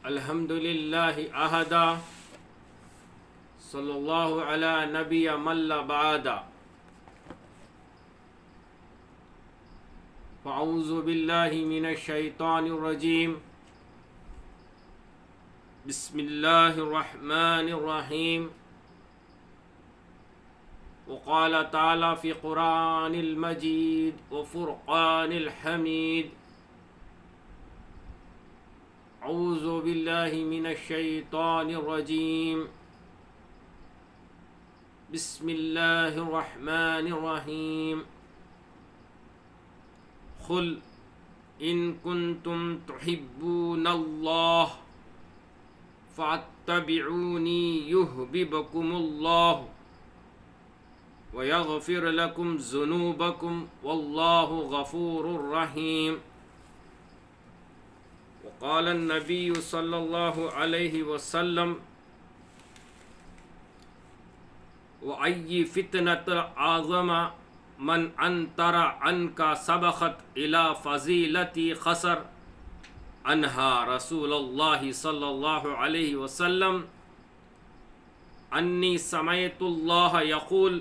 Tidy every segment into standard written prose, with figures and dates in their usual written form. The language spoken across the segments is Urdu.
الحمد للہ احدا صلی اللہ علی نبی من لا بعد فاعوذ باللہ من الشیطان الرجیم بسم اللہ الرحمن الرحیم وقال تعالی فی قرآن المجید وفرقان الحمید اعوذ باللہ من الشیطان الرجیم بسم اللہ الرحمن الرحیم قل ان کنتم تحبون اللہ فاتبعونی یحببکم اللہ ویغفر لکم ذنوبکم واللہ غفور رحیم وقال النبی صلی اللہ علیہ وسلم وَأَيِّ فِتْنَةٍ أَعْظَمَ مَنْ أَنْتَرَ عَنْكَ سَبَقَتْ إِلَى فَضِيلَةِ خَسَرَ عَنْهَا رسول اللہ صلی اللہ علیہ وسلم انی سمعت اللہ یقول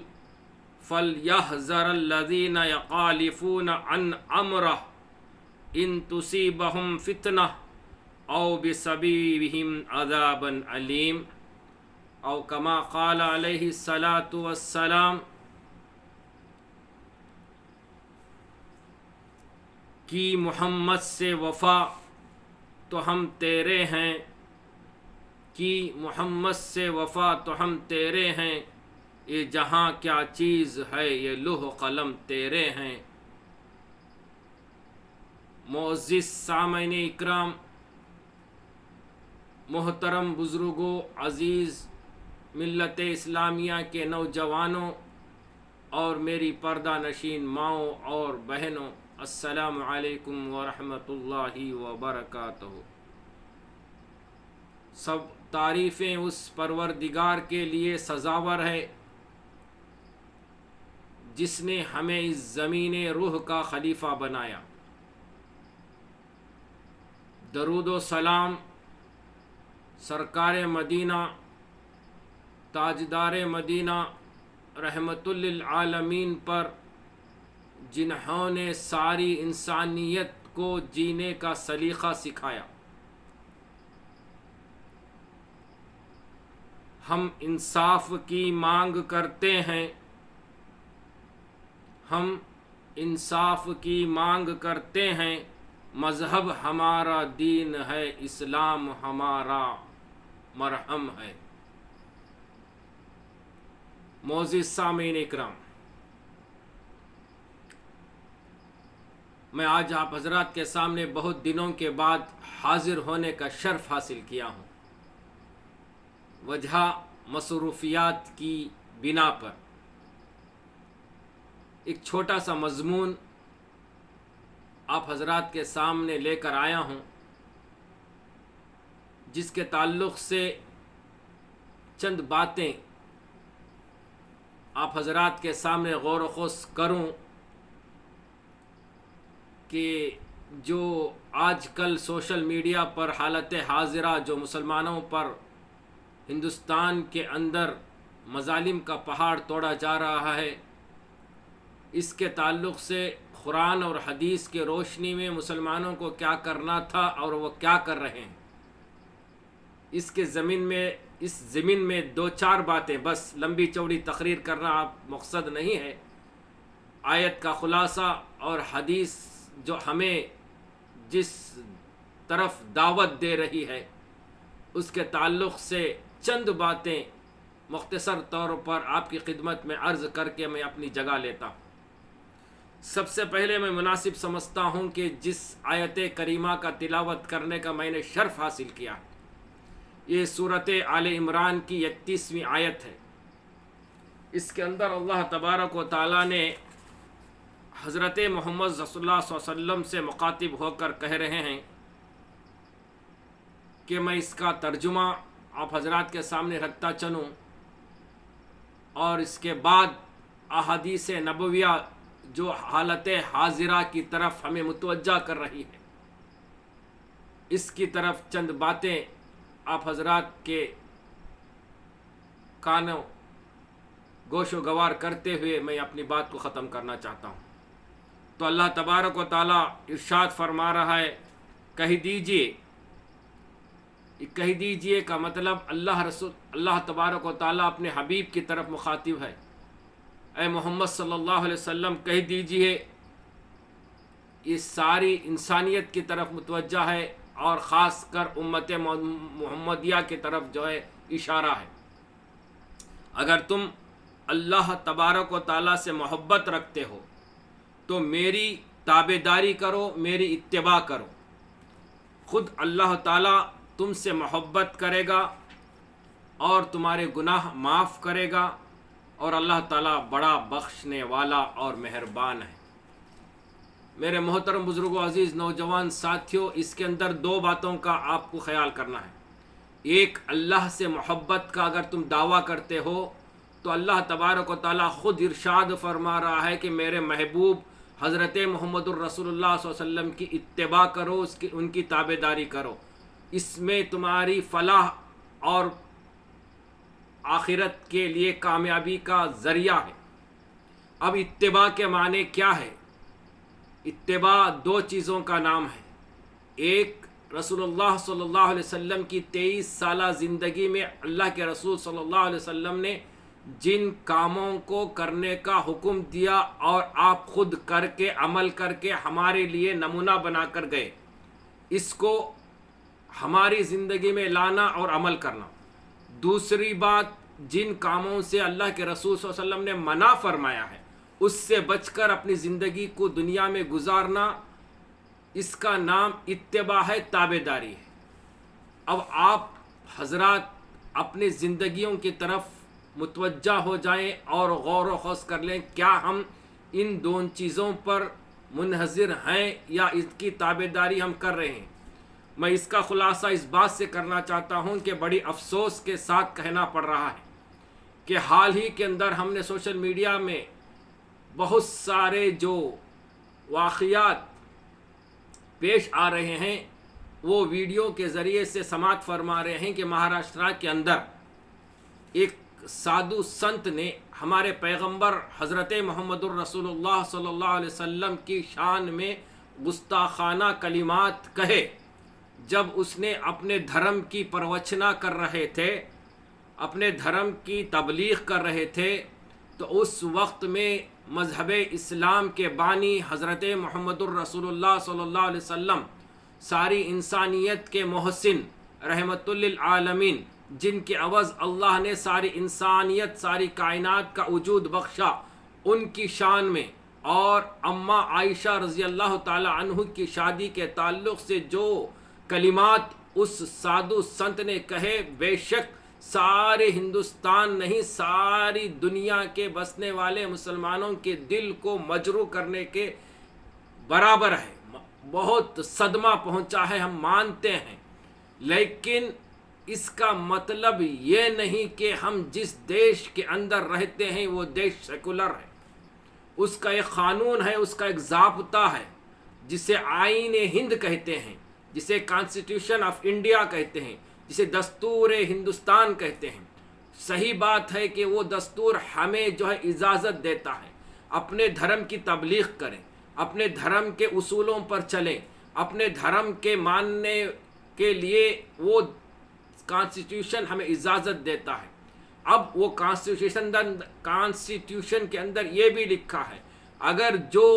فَلْيَحْذَرِ الَّذِينَ يَخَالِفُونَ عَنْ أَمْرِهِ إِن تُصِيبَهُمْ فِتْنَةٌ أَوْ بِسَبِيبِهِمْ عَذَابٌ أَلِيمٌ او کما قال علیہ الصلاۃ والسلام کی محمد سے وفا تو ہم تیرے ہیں، کی محمد سے وفا تو ہم تیرے ہیں، یہ جہاں کیا چیز ہے یہ لوح قلم تیرے ہیں۔ معزز سامعین اکرام، محترم بزرگوں، عزیز ملت اسلامیہ کے نوجوانوں اور میری پردہ نشین ماؤں اور بہنوں، السلام علیکم ورحمۃ اللہ وبرکاتہ۔ سب تعریفیں اس پروردگار کے لیے سزاور ہے جس نے ہمیں اس زمین روح کا خلیفہ بنایا۔ درود و سلام سرکار مدینہ، تاجدار مدینہ، رحمت للعالمین پر، جنہوں نے ساری انسانیت کو جینے کا سلیقہ سکھایا۔ ہم انصاف کی مانگ کرتے ہیں، ہم انصاف کی مانگ کرتے ہیں، مذہب ہمارا دین ہے، اسلام ہمارا مرہم ہے۔ معزز سامعین اکرام، میں آج آپ حضرات کے سامنے بہت دنوں کے بعد حاضر ہونے کا شرف حاصل کیا ہوں، وجہ مصروفیات کی بنا پر۔ ایک چھوٹا سا مضمون آپ حضرات کے سامنے لے کر آیا ہوں، جس کے تعلق سے چند باتیں آپ حضرات کے سامنے غور و خوض کروں کہ جو آج کل سوشل میڈیا پر حالت حاضرہ جو مسلمانوں پر ہندوستان کے اندر مظالم کا پہاڑ توڑا جا رہا ہے، اس کے تعلق سے قرآن اور حدیث کے روشنی میں مسلمانوں کو کیا کرنا تھا اور وہ کیا کر رہے ہیں، اس زمین میں دو چار باتیں، بس لمبی چوڑی تقریر کرنا آپ مقصد نہیں ہے، آیت کا خلاصہ اور حدیث جو ہمیں جس طرف دعوت دے رہی ہے اس کے تعلق سے چند باتیں مختصر طور پر آپ کی خدمت میں عرض کر کے میں اپنی جگہ لیتا ہوں۔ سب سے پہلے میں مناسب سمجھتا ہوں کہ جس آیت کریمہ کا تلاوت کرنے کا میں نے شرف حاصل کیا، یہ سورۃ آل عمران کی 31ویں آیت ہے۔ اس کے اندر اللہ تبارک و تعالیٰ نے حضرت محمد رسول اللہ صلی اللہ علیہ وسلم سے مخاطب ہو کر کہہ رہے ہیں کہ میں اس کا ترجمہ آپ حضرات کے سامنے رکھتا چلوں، اور اس کے بعد احادیث نبویہ جو حالت حاضرہ کی طرف ہمیں متوجہ کر رہی ہے، اس کی طرف چند باتیں آپ حضرات کے کانوں گوش و گوار کرتے ہوئے میں اپنی بات کو ختم کرنا چاہتا ہوں۔ تو اللہ تبارک و تعالیٰ ارشاد فرما رہا ہے، کہہ دیجئے کا مطلب اللہ تبارک و تعالیٰ اپنے حبیب کی طرف مخاطب ہے، اے محمد صلی اللہ علیہ وسلم کہہ دیجئے، یہ ساری انسانیت کی طرف متوجہ ہے اور خاص کر امت محمدیہ کی طرف جو ہے اشارہ ہے۔ اگر تم اللہ تبارک و تعالیٰ سے محبت رکھتے ہو تو میری تابعداری کرو، میری اتباع کرو، خود اللہ تعالیٰ تم سے محبت کرے گا اور تمہارے گناہ معاف کرے گا، اور اللہ تعالیٰ بڑا بخشنے والا اور مہربان ہے۔ میرے محترم بزرگوں، عزیز نوجوان ساتھیوں، اس کے اندر دو باتوں کا آپ کو خیال کرنا ہے۔ ایک، اللہ سے محبت کا اگر تم دعویٰ کرتے ہو تو اللہ تبارک و تعالیٰ خود ارشاد فرما رہا ہے کہ میرے محبوب حضرت محمد الرسول اللہ صلی اللہ علیہ وسلم کی اتباع کرو، ان کی تابعداری کرو، اس میں تمہاری فلاح اور آخرت کے لیے کامیابی کا ذریعہ ہے۔ اب اتباع کے معنی کیا ہے؟ اتباع دو چیزوں کا نام ہے۔ ایک، رسول اللہ صلی اللہ علیہ وسلم کی 23 سالہ زندگی میں اللہ کے رسول صلی اللہ علیہ وسلم نے جن کاموں کو کرنے کا حکم دیا اور آپ خود کر کے عمل کر کے ہمارے لیے نمونہ بنا کر گئے، اس کو ہماری زندگی میں لانا اور عمل کرنا۔ دوسری بات، جن کاموں سے اللہ کے رسول صلی اللہ علیہ وسلم نے منع فرمایا ہے اس سے بچ کر اپنی زندگی کو دنیا میں گزارنا، اس کا نام اتباع ہے، تابعداری ہے۔ اب آپ حضرات اپنی زندگیوں کی طرف متوجہ ہو جائیں اور غور و خوض کر لیں، کیا ہم ان دونوں چیزوں پر منحصر ہیں یا اس کی تابعداری ہم کر رہے ہیں؟ میں اس کا خلاصہ اس بات سے کرنا چاہتا ہوں کہ بڑی افسوس کے ساتھ کہنا پڑ رہا ہے کہ حال ہی کے اندر ہم نے سوشل میڈیا میں بہت سارے جو واقعات پیش آ رہے ہیں وہ ویڈیو کے ذریعے سے سماعت فرما رہے ہیں کہ مہاراشٹرا کے اندر ایک سادھو سنت نے ہمارے پیغمبر حضرت محمد الرسول اللہ صلی اللہ علیہ وسلم کی شان میں گستاخانہ کلمات کہے۔ جب اس نے اپنے دھرم کی پروچنا کر رہے تھے، اپنے دھرم کی تبلیغ کر رہے تھے، تو اس وقت میں مذہب اسلام کے بانی حضرت محمد الرسول اللہ صلی اللہ علیہ وسلم، ساری انسانیت کے محسن، رحمت للعالمین، جن کے عوض اللہ نے ساری انسانیت، ساری کائنات کا وجود بخشا، ان کی شان میں اور اماں عائشہ رضی اللہ تعالی عنہ کی شادی کے تعلق سے جو کلمات اس سادھو سنت نے کہے، بے شک سارے ہندوستان نہیں، ساری دنیا کے بسنے والے مسلمانوں کے دل کو مجروح کرنے کے برابر ہے، بہت صدمہ پہنچا ہے، ہم مانتے ہیں۔ لیکن اس کا مطلب یہ نہیں کہ ہم جس دیش کے اندر رہتے ہیں وہ دیش سیکولر ہے، اس کا ایک قانون ہے، اس کا ایک ضابطہ ہے، جسے آئین ہند کہتے ہیں، جسے کانسٹیٹیوشن آف انڈیا کہتے ہیں، جسے دستور ہندوستان کہتے ہیں۔ صحیح بات ہے کہ وہ دستور ہمیں جو ہے اجازت دیتا ہے اپنے دھرم کی تبلیغ کریں، اپنے دھرم کے اصولوں پر چلیں، اپنے دھرم کے ماننے کے لیے وہ کانسٹیٹیوشن ہمیں اجازت دیتا ہے۔ اب وہ کانسٹیٹیوشن کے اندر یہ بھی لکھا ہے، اگر جو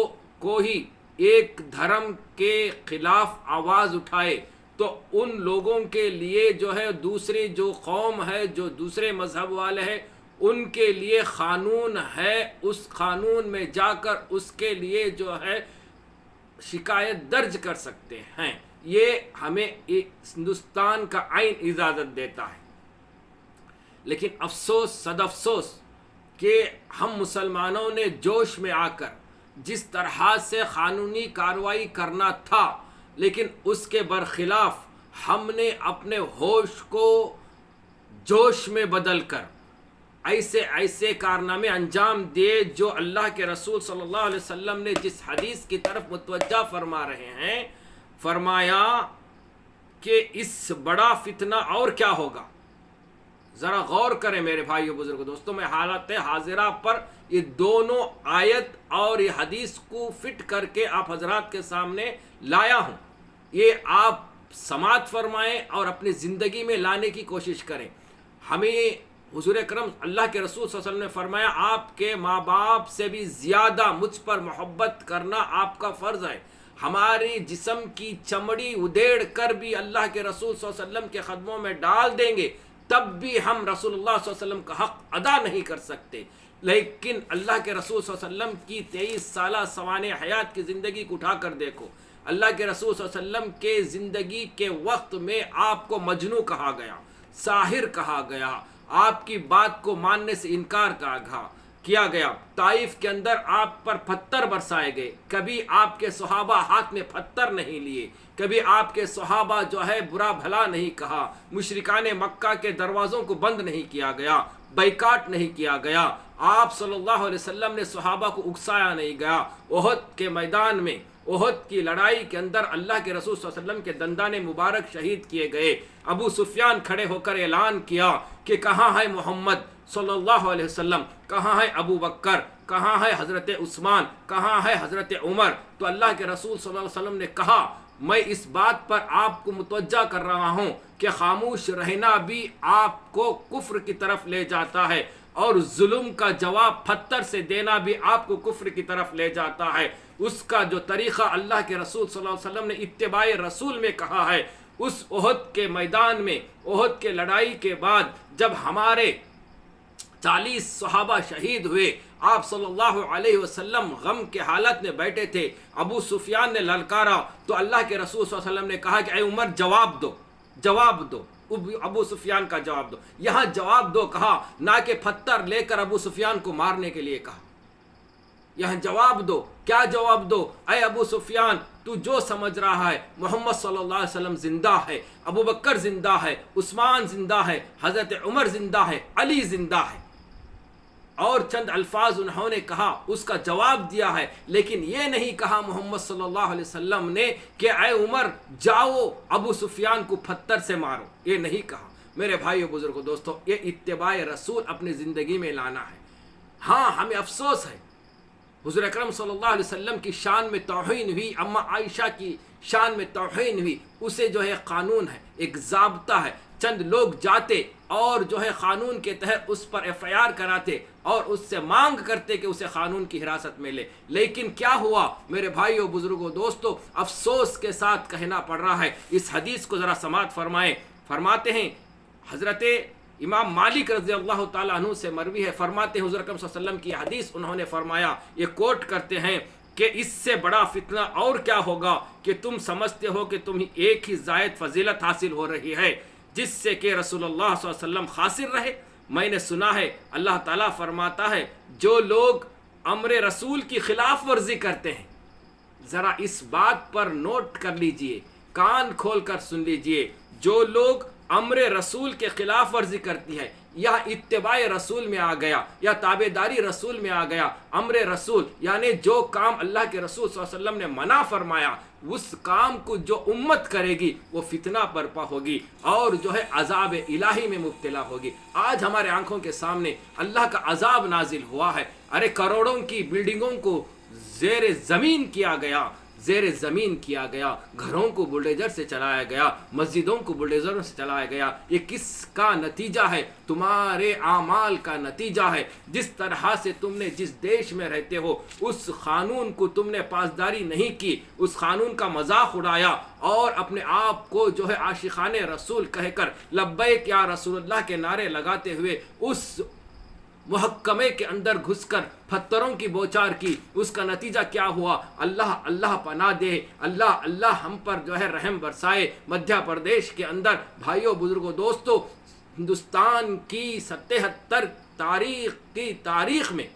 کوئی ایک دھرم کے خلاف آواز اٹھائے تو ان لوگوں کے لیے جو ہے دوسری جو قوم ہے، جو دوسرے مذہب والے ہیں، ان کے لیے قانون ہے، اس قانون میں جا کر اس کے لیے جو ہے شکایت درج کر سکتے ہیں۔ یہ ہمیں ہندوستان کا آئین اجازت دیتا ہے۔ لیکن افسوس، صد افسوس کہ ہم مسلمانوں نے جوش میں آ کر جس طرح سے قانونی کارروائی کرنا تھا، لیکن اس کے برخلاف ہم نے اپنے ہوش کو جوش میں بدل کر ایسے کارنامے انجام دیے جو اللہ کے رسول صلی اللہ علیہ وسلم نے جس حدیث کی طرف متوجہ فرما رہے ہیں، فرمایا کہ اس بڑا فتنہ اور کیا ہوگا. ذرا غور کریں میرے بھائیو بزرگو دوستوں. میں حالت حاضرہ پر یہ دونوں آیت اور یہ حدیث کو فٹ کر کے آپ حضرات کے سامنے لایا ہوں. یہ آپ سماعت فرمائیں اور اپنی زندگی میں لانے کی کوشش کریں. ہمیں حضور اکرم اللہ کے رسول صلی اللہ علیہ وسلم نے فرمایا آپ کے ماں باپ سے بھی زیادہ مجھ پر محبت کرنا آپ کا فرض ہے. ہماری جسم کی چمڑی ادھیڑ کر بھی اللہ کے رسول صلی اللہ علیہ وسلم کے قدموں میں ڈال دیں گے تب بھی ہم رسول اللہ صلی اللہ علیہ وسلم کا حق ادا نہیں کر سکتے. لیکن اللہ کے رسول صلی اللہ علیہ وسلم کی 23 سالہ سوانح حیات کی زندگی کو اٹھا کر دیکھو. اللہ کے رسول صلی اللہ علیہ وسلم کے زندگی کے وقت میں آپ کو مجنون کہا گیا, ساحر کہا گیا, آپ کی بات کو ماننے سے انکار کیا گیا. طائف کے اندر آپ پر پتھر برسائے گئے. کبھی آپ کے صحابہ ہاتھ میں پتھر نہیں لیے, کبھی آپ کے صحابہ جو ہے برا بھلا نہیں کہا. مشرکان مکہ کے دروازوں کو بند نہیں کیا گیا, بائیکاٹ نہیں کیا گیا. آپ صلی اللہ علیہ وسلم نے صحابہ کو اکسایا نہیں گیا. احد کے میدان میں, احد کی لڑائی کے اندر اللہ کے رسول صلی اللہ علیہ وسلم کے دندان مبارک شہید کیے گئے. ابو سفیان کھڑے ہو کر اعلان کیا کہ کہاں ہے محمد صلی اللہ علیہ وسلم, کہاں ہے ابو بکر, کہاں ہے حضرت عثمان, کہاں ہے حضرت عمر. تو اللہ کے رسول صلی اللہ علیہ وسلم نے کہا میں اس بات پر آپ کو متوجہ کر رہا ہوں کہ خاموش رہنا بھی آپ کو کفر کی طرف لے جاتا ہے, اور ظلم کا جواب پتھر سے دینا بھی آپ کو کفر کی طرف لے جاتا ہے. اس کا جو طریقہ اللہ کے رسول صلی اللہ علیہ وسلم نے اتباع رسول میں کہا ہے, اس احد کے میدان میں, احد کے لڑائی کے بعد جب ہمارے 40 صحابہ شہید ہوئے, آپ صلی اللہ علیہ وسلم غم کے حالت میں بیٹھے تھے. ابو سفیان نے للکارا تو اللہ کے رسول صلی اللہ علیہ وسلم نے کہا کہ اے عمر جواب دو, جواب دو. ابو سفیان کا جواب دو. یہاں جواب دو کہا, نہ کہ پتھر لے کر ابو سفیان کو مارنے کے لیے کہا. یہاں جواب دو. کیا جواب دو؟ اے ابو سفیان تو جو سمجھ رہا ہے محمد صلی اللہ علیہ وسلم زندہ ہے, ابو بکر زندہ ہے, عثمان زندہ ہے, حضرت عمر زندہ ہے, علی زندہ ہے, اور چند الفاظ انہوں نے کہا, اس کا جواب دیا ہے. لیکن یہ نہیں کہا محمد صلی اللہ علیہ وسلم نے کہ اے عمر جاؤ ابو سفیان کو پتھر سے مارو. یہ نہیں کہا. میرے بھائیو بزرگو دوستو, یہ اتباع رسول اپنی زندگی میں لانا ہے. ہاں ہمیں افسوس ہے حضور اکرم صلی اللہ علیہ وسلم کی شان میں توہین ہوئی, اما عائشہ کی شان میں توہین ہوئی. اسے جو ہے قانون ہے, ایک ضابطہ ہے. چند لوگ جاتے اور جو ہے قانون کے تحت اس پر ایف آئی آر کراتے اور اس سے مانگ کرتے کہ اسے قانون کی حراست میں لے. لیکن کیا ہوا میرے بھائیو بزرگوں دوستو, افسوس کے ساتھ کہنا پڑ رہا ہے. اس حدیث کو ذرا سماعت فرمائیں. فرماتے ہیں حضرت امام مالک رضی اللہ تعالیٰ عنہ سے مروی ہے, فرماتے ہیں حضور اکرم صلی اللہ علیہ وسلم کی حدیث انہوں نے فرمایا, یہ کوٹ کرتے ہیں کہ اس سے بڑا فتنہ اور کیا ہوگا کہ تم سمجھتے ہو کہ تمہیں ایک ہی زائد فضیلت حاصل ہو رہی ہے جس سے کہ رسول اللہ صلی اللہ علیہ وسلم خاسر رہے. میں نے سنا ہے اللہ تعالیٰ فرماتا ہے جو لوگ امر رسول کی خلاف ورزی کرتے ہیں, ذرا اس بات پر نوٹ کر لیجئے, کان کھول کر سن لیجئے, جو لوگ امر رسول کے خلاف ورزی کرتی ہے, یا اتباع رسول میں آ گیا, یا تابعداری رسول میں آ گیا. امر رسول یعنی جو کام اللہ کے رسول صلی اللہ علیہ وسلم نے منع فرمایا, اس کام کو جو امت کرے گی وہ فتنہ برپا ہوگی اور جو ہے عذاب الہی میں مبتلا ہوگی. آج ہمارے آنکھوں کے سامنے اللہ کا عذاب نازل ہوا ہے. ارے کروڑوں کی بلڈنگوں کو زیر زمین کیا گیا, زیر زمین کیا گیا, گھروں کو بلڈوزر سے چلایا گیا, مسجدوں کو بلڈوزروں سے چلایا گیا. یہ کس کا نتیجہ ہے؟ تمہارے اعمال کا نتیجہ ہے. جس طرح سے تم نے جس دیش میں رہتے ہو اس قانون کو تم نے پاسداری نہیں کی, اس قانون کا مذاق اڑایا اور اپنے آپ کو جو ہے عاشقان رسول کہہ کر لبیک یا رسول اللہ کے نعرے لگاتے ہوئے اس محکمے کے اندر گھس کر پتھروں کی بوچار کی. اس کا نتیجہ کیا ہوا؟ اللہ اللہ پناہ دے, اللہ اللہ ہم پر جو ہے رحم برسائے. مدھیہ پردیش کے اندر بھائیوں بزرگوں دوستوں, ہندوستان کی 77 تاریخ میں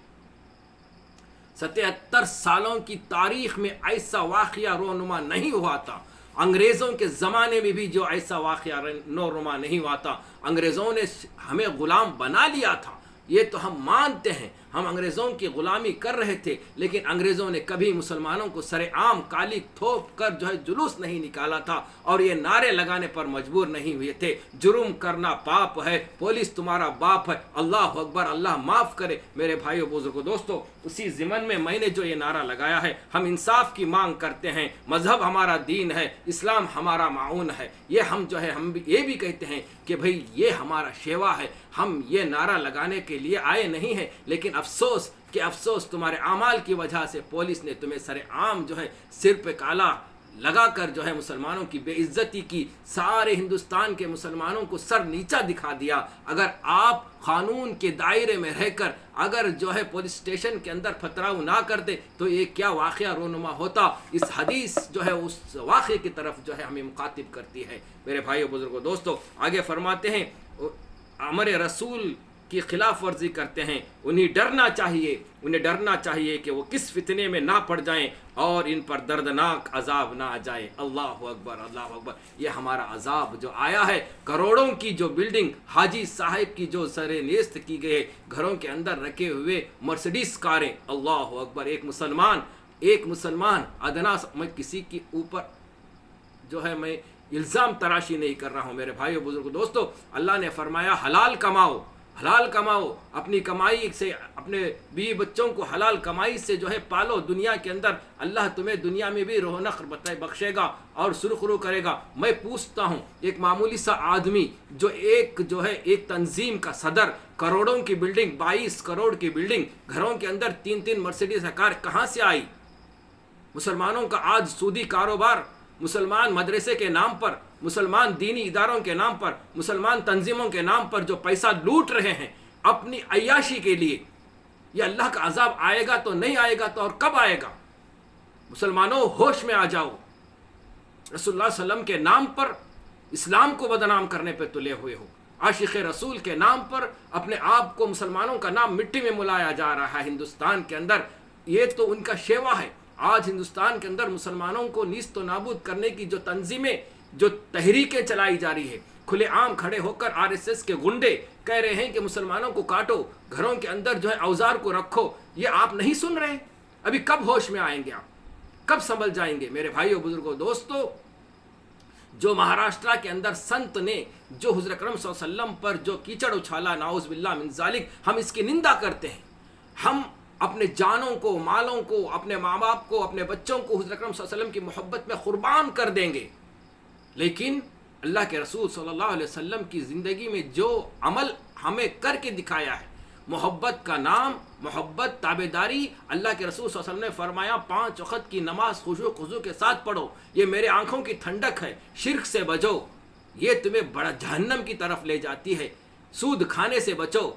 77 سالوں کی تاریخ میں ایسا واقعہ رونما نہیں ہوا تھا. انگریزوں کے زمانے میں بھی جو ایسا واقعہ رونما نہیں ہوا تھا. انگریزوں نے ہمیں غلام بنا لیا تھا, یہ تو ہم مانتے ہیں, ہم انگریزوں کی غلامی کر رہے تھے، لیکن انگریزوں نے کبھی مسلمانوں کو سر عام کالی تھوپ کر جو ہے جلوس نہیں نکالا تھا اور یہ نعرے لگانے پر مجبور نہیں ہوئے تھے، جرم کرنا پاپ ہے، پولیس تمہارا باپ ہے، اللہ اکبر، اللہ معاف کرے۔ میرے بھائیو بزرگوں دوستو، اسی ضمن میں نے جو یہ نعرہ لگایا ہے، ہم انصاف کی مانگ کرتے ہیں، مذہب ہمارا دین ہے، اسلام ہمارا معاون ہے، یہ ہم جو ہے ہم یہ بھی کہتے ہیں کہ بھئی یہ ہمارا شیوا ہے، ہم یہ نعرہ لگانے کے لیے آئے نہیں ہیں، لیکن افسوس کہ افسوس تمہارے اعمال کی وجہ سے پولیس نے تمہیں سر عام جو ہے سر پہ کالا لگا کر جو ہے مسلمانوں کی بے عزتی کی، سارے ہندوستان کے مسلمانوں کو سر نیچا دکھا دیا۔ اگر آپ قانون کے دائرے میں رہ کر اگر جو ہے پولیس اسٹیشن کے اندر پتھراؤ نہ کرتے تو یہ کیا واقعہ رونما ہوتا۔ اس حدیث جو ہے اس واقعے کی طرف جو ہے ہمیں مخاطب کرتی ہے۔ میرے بھائیو بزرگوں دوستو، آگے فرماتے ہیں امر رسول کی خلاف ورزی کرتے ہیں، انہیں ڈرنا چاہیے کہ وہ کس فتنے میں نہ پڑ جائیں اور ان پر دردناک عذاب نہ آ جائے۔ اللہ اکبر، اللہ اکبر۔ یہ ہمارا عذاب جو آیا ہے، کروڑوں کی جو بلڈنگ حاجی صاحب کی جو سر نیست کی گئے، گھروں کے اندر رکھے ہوئے مرسڈیز کاریں، اللہ اکبر۔ ایک مسلمان ادنا، میں کسی کے اوپر جو ہے میں الزام تراشی نہیں کر رہا ہوں میرے بھائیو بزرگوں دوستو، اللہ نے فرمایا حلال کماؤ، اپنی کمائی سے اپنے بیوی بچوں کو حلال کمائی سے جو ہے پالو، دنیا کے اندر اللہ تمہیں دنیا میں بھی رونق بخشے گا اور سرخرو کرے گا۔ میں پوچھتا ہوں، ایک معمولی سا آدمی جو ایک تنظیم کا صدر، کروڑوں کی بلڈنگ، 22 کروڑ کی بلڈنگ، گھروں کے اندر 3 مرسیڈیز کار کہاں سے آئی؟ مسلمانوں کا آج سودی کاروبار، مسلمان مدرسے کے نام پر، مسلمان دینی اداروں کے نام پر، مسلمان تنظیموں کے نام پر جو پیسہ لوٹ رہے ہیں اپنی عیاشی کے لیے، یہ اللہ کا عذاب آئے گا تو نہیں آئے گا تو اور کب آئے گا؟ مسلمانوں ہوش میں آ جاؤ۔ رسول اللہ صلی اللہ علیہ وسلم کے نام پر اسلام کو بدنام کرنے پہ تلے ہوئے ہو، عاشق رسول کے نام پر اپنے آپ کو، مسلمانوں کا نام مٹی میں ملایا جا رہا ہے ہندوستان کے اندر، یہ تو ان کا شیوا ہے۔ آج ہندوستان کے اندر مسلمانوں کو نیست و نابود کرنے کی جو تنظیمیں، جو تحریکیں چلائی جا رہی ہے، کھلے عام کھڑے ہو کر RSS کے گنڈے کہہ رہے ہیں کہ مسلمانوں کو کاٹو، گھروں کے اندر جو ہے اوزار کو رکھو، یہ آپ نہیں سن رہے؟ ابھی کب ہوش میں آئیں گے آپ؟ کب سنبھل جائیں گے؟ میرے بھائیو بزرگوں دوستو، جو مہاراشٹرا کے اندر سنت نے جو حضور اکرم صلی اللہ علیہ وسلم پر جو کیچڑ اچھالا، نعوذ باللہ من ذالک، ہم اس کی نندا کرتے ہیں۔ ہم اپنے جانوں کو، مالوں کو، اپنے ماں باپ کو، اپنے بچوں کو حضور اکرم صلی اللہ علیہ وسلم کی محبت میں قربان کر دیں گے، لیکن اللہ کے رسول صلی اللہ علیہ وسلم کی زندگی میں جو عمل ہمیں کر کے دکھایا ہے، محبت کا نام، محبت، تابعداری، اللہ کے رسول صلی اللہ علیہ وسلم نے فرمایا 5 وقت کی نماز خضوع کے ساتھ پڑھو، یہ میرے آنکھوں کی ٹھنڈک ہے، شرک سے بچو، یہ تمہیں بڑا جہنم کی طرف لے جاتی ہے، سود کھانے سے بچو،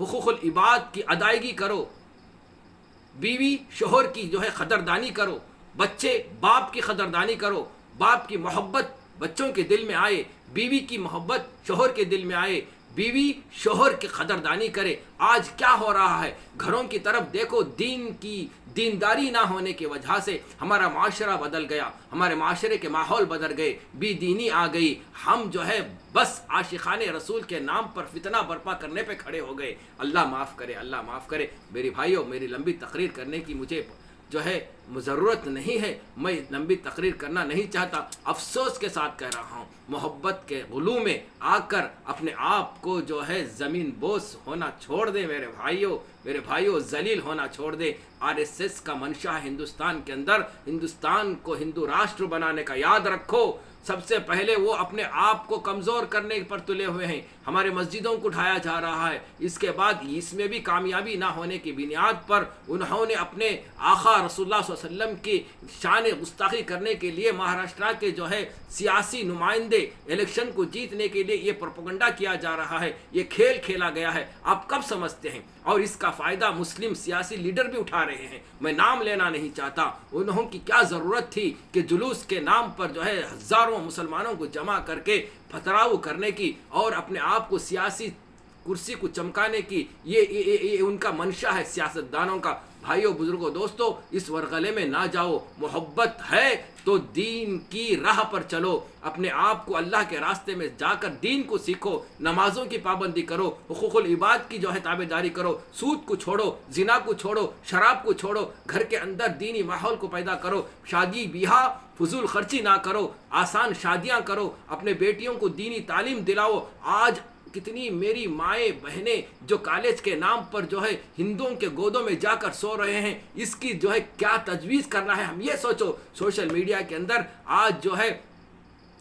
حقوق العباد کی ادائیگی کرو، بیوی شوہر کی جو ہے قدردانی کرو، بچے باپ کی قدردانی کرو، باپ کی محبت بچوں کے دل میں آئے، بیوی کی محبت شوہر کے دل میں آئے، بیوی شوہر کی قدردانی کرے۔ آج کیا ہو رہا ہے؟ گھروں کی طرف دیکھو، دین کی دینداری نہ ہونے کی وجہ سے ہمارا معاشرہ بدل گیا، ہمارے معاشرے کے ماحول بدل گئے، بے دینی آ گئی، ہم جو ہے بس عاشقان رسول کے نام پر فتنہ برپا کرنے پہ کھڑے ہو گئے۔ اللہ معاف کرے، اللہ معاف کرے۔ میری بھائیوں، میری لمبی تقریر کرنے کی مجھے جو ہے ضرورت نہیں ہے، میں لمبی تقریر کرنا نہیں چاہتا، افسوس کے ساتھ کہہ رہا ہوں، محبت کے غلو میں آ کر اپنے آپ کو جو ہے زمین بوس ہونا چھوڑ دیں میرے بھائیوں، ذلیل ہونا چھوڑ دیں۔ RSS کا منشا ہے ہندوستان کے اندر، ہندوستان کو ہندو راشٹر بنانے کا، یاد رکھو، سب سے پہلے وہ اپنے آپ کو کمزور کرنے پر تلے ہوئے ہیں، ہمارے مسجدوں کو اٹھایا جا رہا ہے، اس کے بعد اس میں بھی کامیابی نہ ہونے کی بنیاد پر انہوں نے اپنے آقا رسول اللہ صلی اللہ علیہ وسلم کی شان گستاخی کرنے کے لیے مہاراشٹرا کے جو ہے سیاسی نمائندے الیکشن کو جیتنے کے لیے یہ پروپیگنڈا کیا جا رہا ہے، یہ کھیل کھیلا گیا ہے، آپ کب سمجھتے ہیں؟ اور اس کا فائدہ مسلم سیاسی لیڈر بھی اٹھا رہے ہیں، میں نام لینا نہیں چاہتا، انہوں کی کیا ضرورت تھی کہ جلوس کے نام پر جو ہے ہزاروں مسلمانوں کو جمع کر کے پتھراؤ کرنے کی اور اپنے آپ کو سیاسی کرسی کو چمکانے کی، یہ ان کا منشا ہے سیاست دانوں کا۔ بھائیوں بزرگوں دوستوں، اس ورغلے میں نہ جاؤ. محبت ہے تو دین کی راہ پر چلو، اپنے آپ کو اللہ کے راستے میں جا کر دین کو سیکھو، نمازوں کی پابندی کرو، حقوق العباد کی تابع داری کرو، سود کو چھوڑو، زنا کو چھوڑو، شراب کو چھوڑو، گھر کے اندر دینی ماحول کو پیدا کرو، شادی بیاہ فضول خرچی نہ کرو، آسان شادیاں کرو، اپنے بیٹیوں کو دینی تعلیم دلاؤ. آج کتنی میری مائیں بہنیں جو کالج کے نام پر ہندوؤں کے گودوں میں جا کر سو رہے ہیں، اس کی کیا تجویز کرنا ہے. ہم یہ سوچو، سوشل میڈیا کے اندر آج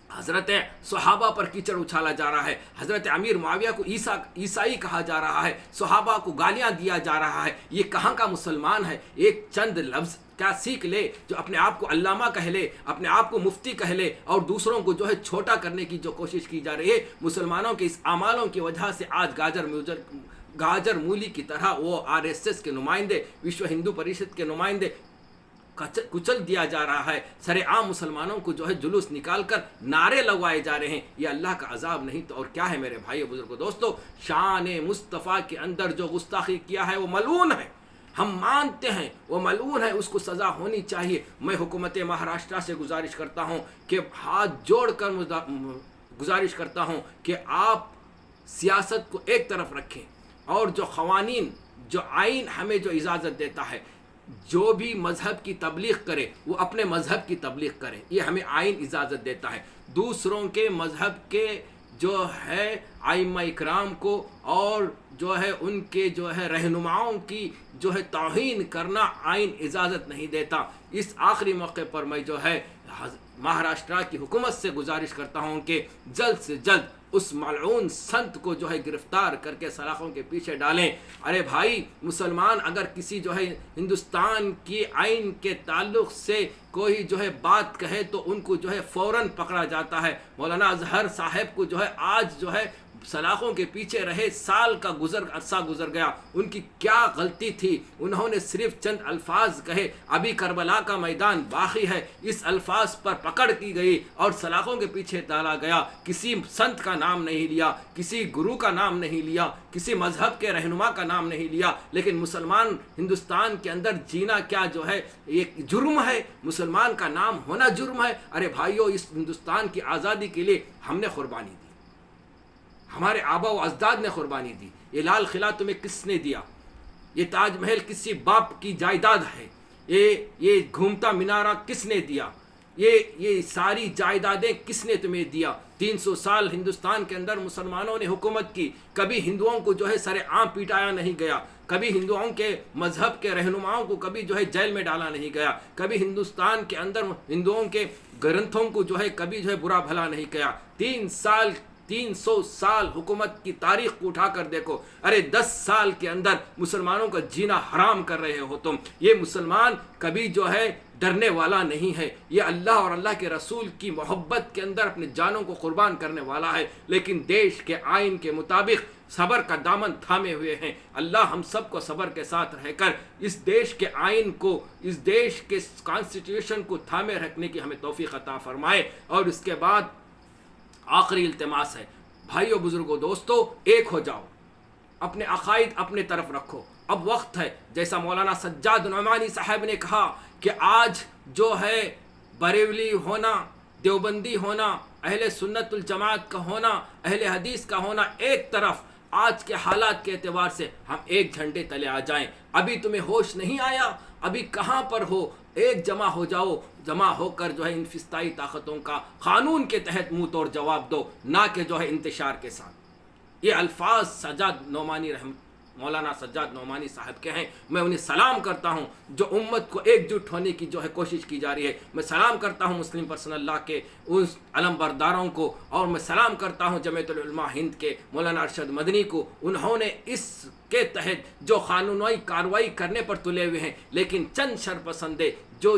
حضرت صحابہ پر کیچڑ اچھالا جا رہا ہے، حضرت امیر معاویہ کو عیسائی کہا جا رہا ہے، صحابہ کو گالیاں دیا جا رہا ہے. یہ کہاں کا مسلمان ہے؟ ایک چند لفظ کیا سیکھ لے جو اپنے آپ کو علامہ کہہ لے، اپنے آپ کو مفتی کہہ لے، اور دوسروں کو چھوٹا کرنے کی جو کوشش کی جا رہی ہے. مسلمانوں کے اس اعمالوں کی وجہ سے آج گاجر مولی کی طرح وہ RSS کے نمائندے، وشو ہندو پریشد کے نمائندے کچل دیا جا رہا ہے. سر عام مسلمانوں کو جلوس نکال کر نعرے لگوائے جا رہے ہیں. یہ اللہ کا عذاب نہیں تو اور کیا ہے میرے بھائیو بزرگوں دوستو؟ شان مصطفیٰ کے اندر جو گستاخی کیا ہے وہ ملعون ہے، ہم مانتے ہیں وہ ملعون ہے، اس کو سزا ہونی چاہیے. میں حکومت مہاراشٹر سے گزارش کرتا ہوں کہ ہاتھ جوڑ کر گزارش کرتا ہوں کہ آپ سیاست کو ایک طرف رکھیں، اور جو قوانین، جو آئین ہمیں جو اجازت دیتا ہے، جو بھی مذہب کی تبلیغ کرے وہ اپنے مذہب کی تبلیغ کرے، یہ ہمیں آئین اجازت دیتا ہے. دوسروں کے مذہب کے ائمہ اکرام کو اور ان کے رہنماؤں کی توہین کرنا آئین اجازت نہیں دیتا. اس آخری موقع پر میں مہاراشٹر کی حکومت سے گزارش کرتا ہوں کہ جلد سے جلد اس ملعون سنت کو گرفتار کر کے سلاخوں کے پیچھے ڈالیں. ارے بھائی، مسلمان اگر کسی ہندوستان کی آئین کے تعلق سے کوئی بات کہے تو ان کو فوراً پکڑا جاتا ہے. مولانا اظہر صاحب کو آج سلاخوں کے پیچھے رہے سال کا عرصہ گزر گیا. ان کی کیا غلطی تھی؟ انہوں نے صرف چند الفاظ کہے. ابھی کربلا کا میدان باقی ہے، اس الفاظ پر پکڑ کی گئی اور سلاخوں کے پیچھے ڈالا گیا. کسی سنت کا نام نہیں لیا، کسی گرو کا نام نہیں لیا، کسی مذہب کے رہنما کا نام نہیں لیا. لیکن مسلمان ہندوستان کے اندر جینا کیا ایک جرم ہے؟ مسلمان کا نام ہونا جرم ہے؟ ارے بھائیو، اس ہندوستان کی آزادی کے لیے ہم نے قربانی دی، ہمارے آبا و اجداد نے قربانی دی. یہ لال قلعہ تمہیں کس نے دیا؟ یہ تاج محل کسی باپ کی جائیداد ہے؟ یہ گھومتا مینارہ کس نے دیا؟ یہ ساری جائیدادیں کس نے تمہیں دیا؟ 300 سال ہندوستان کے اندر مسلمانوں نے حکومت کی، کبھی ہندوؤں کو سر عام پیٹایا نہیں گیا، کبھی ہندوؤں کے مذہب کے رہنماؤں کو کبھی جیل میں ڈالا نہیں گیا، کبھی ہندوستان کے اندر ہندوؤں کے گرنتھوں کو کبھی برا بھلا نہیں کیا. 300 سال حکومت کی تاریخ کو اٹھا کر دیکھو. ارے 10 سال کے اندر مسلمانوں کا جینا حرام کر رہے ہو تم. یہ مسلمان کبھی ڈرنے والا نہیں ہے، یہ اللہ اور اللہ کے رسول کی محبت کے اندر اپنے جانوں کو قربان کرنے والا ہے. لیکن دیش کے آئین کے مطابق صبر کا دامن تھامے ہوئے ہیں. اللہ ہم سب کو صبر کے ساتھ رہ کر اس دیش کے آئین کو، اس دیش کے کانسٹیٹیوشن کو تھامے رکھنے کی ہمیں توفیق عطا فرمائے. اور اس کے بعد آخری التماس ہے، بھائیو بزرگوں دوستو، ایک ہو جاؤ، اپنے عقائد اپنے طرف رکھو. اب وقت ہے، جیسا مولانا سجاد نعمانی صاحب نے کہا کہ آج بریلوی ہونا، دیوبندی ہونا، اہل سنت الجماعت کا ہونا، اہل حدیث کا ہونا ایک طرف، آج کے حالات کے اعتبار سے ہم ایک جھنڈے تلے آ جائیں. ابھی تمہیں ہوش نہیں آیا؟ ابھی کہاں پر ہو؟ ایک جمع ہو جاؤ، جمع ہو کر ان فسطائی طاقتوں کا قانون کے تحت منہ توڑ جواب دو، نہ کہ انتشار کے ساتھ. یہ الفاظ مولانا سجاد نعمانی صاحب کے ہیں. میں انہیں سلام کرتا ہوں جو امت کو ایک جٹ ہونے کی کوشش کی جا رہی ہے. میں سلام کرتا ہوں مسلم پرسنل لا کے اس علم برداروں کو، اور میں سلام کرتا ہوں جمعیت العلماء ہند کے مولانا ارشد مدنی کو. انہوں نے اس کے تحت جو قانونی کارروائی کرنے پر تلے ہوئے ہیں، لیکن چند شرپسندے جو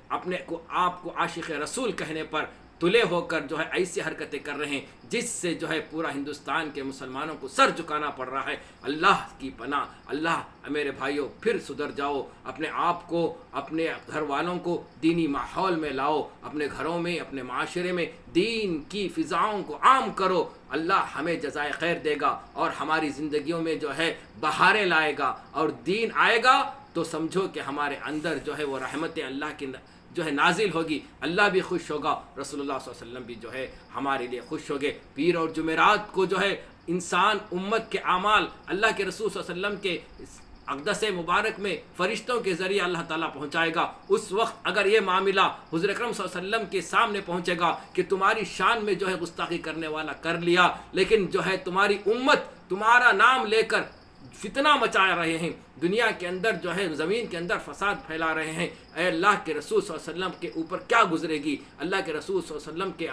اپنے کو آپ کو عاشق رسول کہنے پر تلے ہو کر ایسی حرکتیں کر رہے ہیں جس سے پورا ہندوستان کے مسلمانوں کو سر جھکانا پڑ رہا ہے. اللہ کی پناہ، اللہ میرے بھائیوں پھر سدھر جاؤ، اپنے آپ کو، اپنے گھر والوں کو دینی ماحول میں لاؤ، اپنے گھروں میں، اپنے معاشرے میں دین کی فضاؤں کو عام کرو. اللہ ہمیں جزائے خیر دے گا اور ہماری زندگیوں میں بہاریں لائے گا، اور دین آئے گا تو سمجھو کہ ہمارے اندر جو ہے وہ رحمت اللہ کی جو ہے نازل ہوگی، اللہ بھی خوش ہوگا، رسول اللہ صلی اللہ علیہ وسلم بھی جو ہے ہمارے لیے خوش ہوگے۔ پیر اور جمعرات کو جو ہے انسان امت کے اعمال اللہ کے رسول صلی اللہ علیہ وسلم کے اقدس مبارک میں فرشتوں کے ذریعے اللہ تعالیٰ پہنچائے گا۔ اس وقت اگر یہ معاملہ حضور اکرم صلی اللہ علیہ وسلم کے سامنے پہنچے گا کہ تمہاری شان میں جو ہے گستاخی کرنے والا کر لیا، لیکن جو ہے تمہاری امت تمہارا نام لے کر فتنہ مچا رہے ہیں، دنیا کے اندر جو ہے زمین کے اندر فساد پھیلا رہے ہیں، اے اللہ کے رسول صلی اللہ علیہ وسلم کے اوپر کیا گزرے گی؟ اللہ کے رسول صلی اللہ علیہ وسلم کے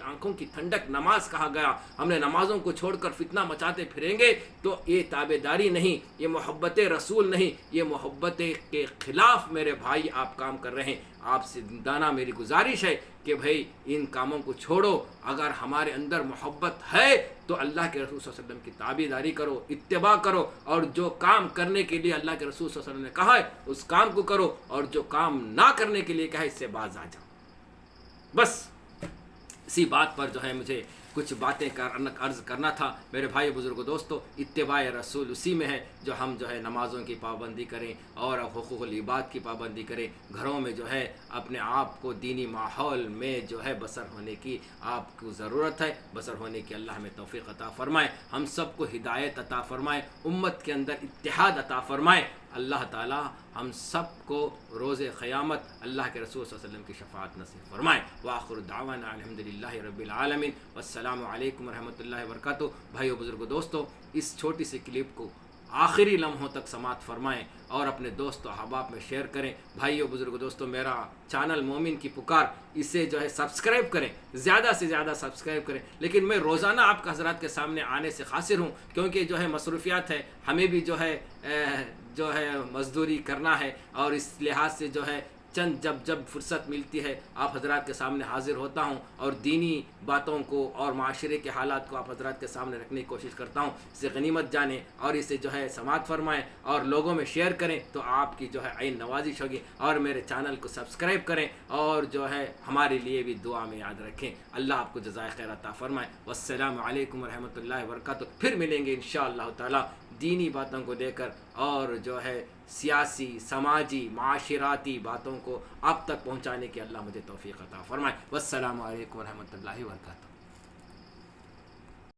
آنکھوں کی ٹھنڈک نماز کہا گیا، ہم نے نمازوں کو چھوڑ کر فتنہ مچاتے پھریں گے تو یہ تابعداری نہیں، یہ محبت رسول نہیں، یہ محبت کے خلاف میرے بھائی آپ کام کر رہے ہیں۔ آپ سے دانا میری گزارش ہے کہ بھائی ان کاموں کو چھوڑو، اگر ہمارے اندر محبت ہے تو اللہ کے رسول صلی اللہ علیہ وسلم کی تابعداری کرو، اتباع کرو، اور جو کام کرنے کے لیے اللہ کے رسول صلی اللہ علیہ وسلم نے کہا ہے اس کام کو کرو، اور جو کام نہ کرنے کے لیے کہا ہے اس سے باز آ جاؤ۔ بس اسی بات پر جو ہے مجھے کچھ باتیں عرض کرنا تھا میرے بھائی بزرگوں دوستو۔ اتباع رسول اسی میں ہے جو ہم جو ہے نمازوں کی پابندی کریں اور حقوق العباد کی پابندی کریں، گھروں میں جو ہے اپنے آپ کو دینی ماحول میں جو ہے بسر ہونے کی آپ کو ضرورت ہے، بسر ہونے کی اللہ ہمیں توفیق عطا فرمائے، ہم سب کو ہدایت عطا فرمائے، امت کے اندر اتحاد عطا فرمائے۔ اللہ تعالی ہم سب کو روز قیامت اللہ کے رسول صلی اللہ علیہ وسلم کی شفاعت نصیب فرمائے۔ وآخر دعوانا الحمدللہ رب العالمین، والسلام علیکم ورحمۃ اللہ وبرکاتہ۔ بھائیو بزرگو دوستو، اس چھوٹی سی کلپ کو آخری لمحوں تک سماعت فرمائیں اور اپنے دوست و احباب میں شیئر کریں۔ بھائیو بزرگو دوستو، میرا چینل مومن کی پکار، اسے جو ہے سبسکرائب کریں، زیادہ سے زیادہ سبسکرائب کریں۔ لیکن میں روزانہ آپ کا حضرات کے سامنے آنے سے قاصر ہوں، کیونکہ جو ہے مصروفیات ہے، ہمیں بھی جو ہے مزدوری کرنا ہے، اور اس لحاظ سے جو ہے جب فرصت ملتی ہے آپ حضرات کے سامنے حاضر ہوتا ہوں، اور دینی باتوں کو اور معاشرے کے حالات کو آپ حضرات کے سامنے رکھنے کی کوشش کرتا ہوں۔ اسے غنیمت جانیں اور اسے جو ہے سماعت فرمائیں اور لوگوں میں شیئر کریں تو آپ کی جو ہے عین نوازش ہوگی، اور میرے چینل کو سبسکرائب کریں اور جو ہے ہمارے لیے بھی دعا میں یاد رکھیں۔ اللہ آپ کو جزائے خیر عطا فرمائے۔ والسلام علیکم ورحمۃ اللہ وبرکاتہ۔ پھر ملیں گے انشاءاللہ تعالی دینی باتوں کو لے کر، اور جو ہے سیاسی، سماجی، معاشراتی باتوں کو آپ تک پہنچانے کی اللہ مجھے توفیق عطا فرمائے۔ والسلام علیکم ورحمۃ اللہ وبرکاتہ۔